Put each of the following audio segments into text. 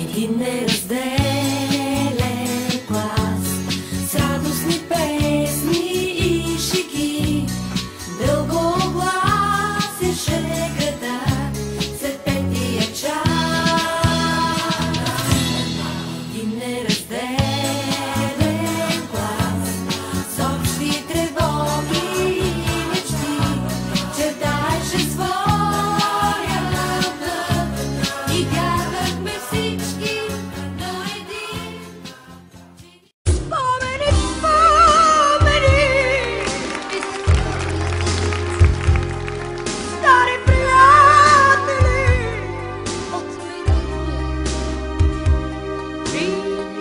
Един неразделен клас с радостни песни и шеги, дълго гласеше града след петия час. Един неразделен клас с общи тревоги и мечти чертаеше своя път и вярвахме всички до един. Спомени, спомени, стари приятели от миналото и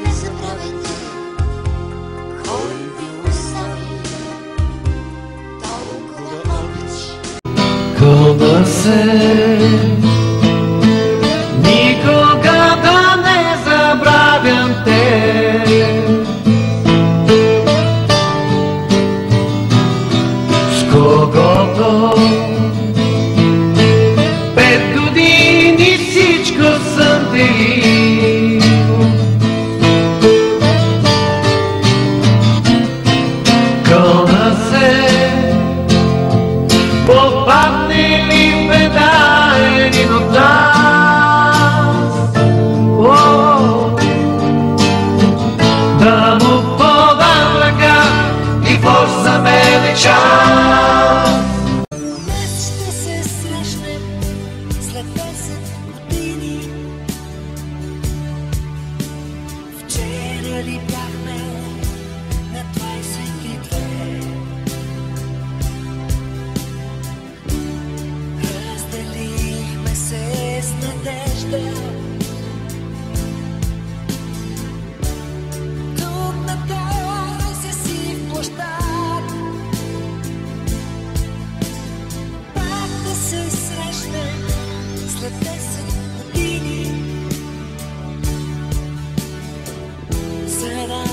незабравени, кой ви остави толкова обич. Кола се никога да не забравям те. С когото 5 години всичко съм делил. Кола се попадне ли в беда един от нас, да му подам ръка и Бог за мен е час. Днес ще се срещнем след 10 години. Вчера ли бяхме на 22? Разделихме се с надежда. Тук на този сив площад пак да се срещнем след 10 години, за да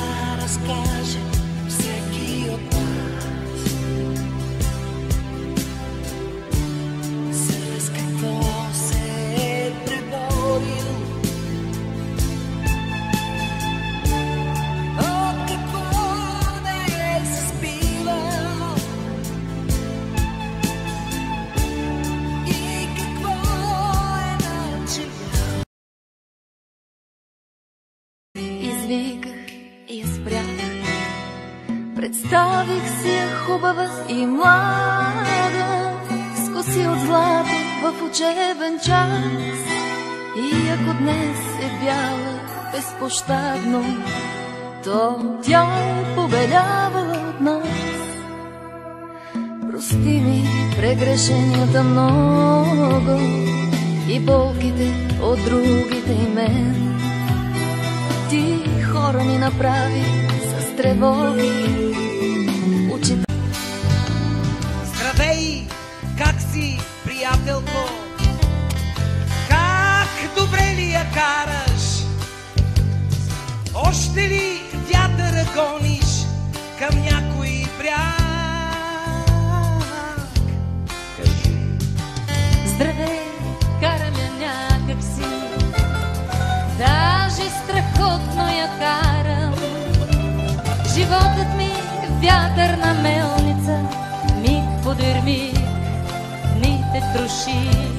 разкажем всеки от нас с какво се е преборил, от какво не е се спивал и какво е начинал. Извиках и я спрях. Представих си я хубава и млада, с коси от злато в учебен час. И ако днес е бяла безпощадно, то тя е побелявала от нас. Прости ми прегрешенията много и болките от другите и мен. Ти хора ни направи с тревоги. Очите Здравей, как си, приятелко? Как добре ли я караш? Още ли вятъра гониш към някой бряг? Кажи. здравей, карам я някак си, даже страхотно я карам. Животът ми вятърна мелница, миг подир миг ни те троши.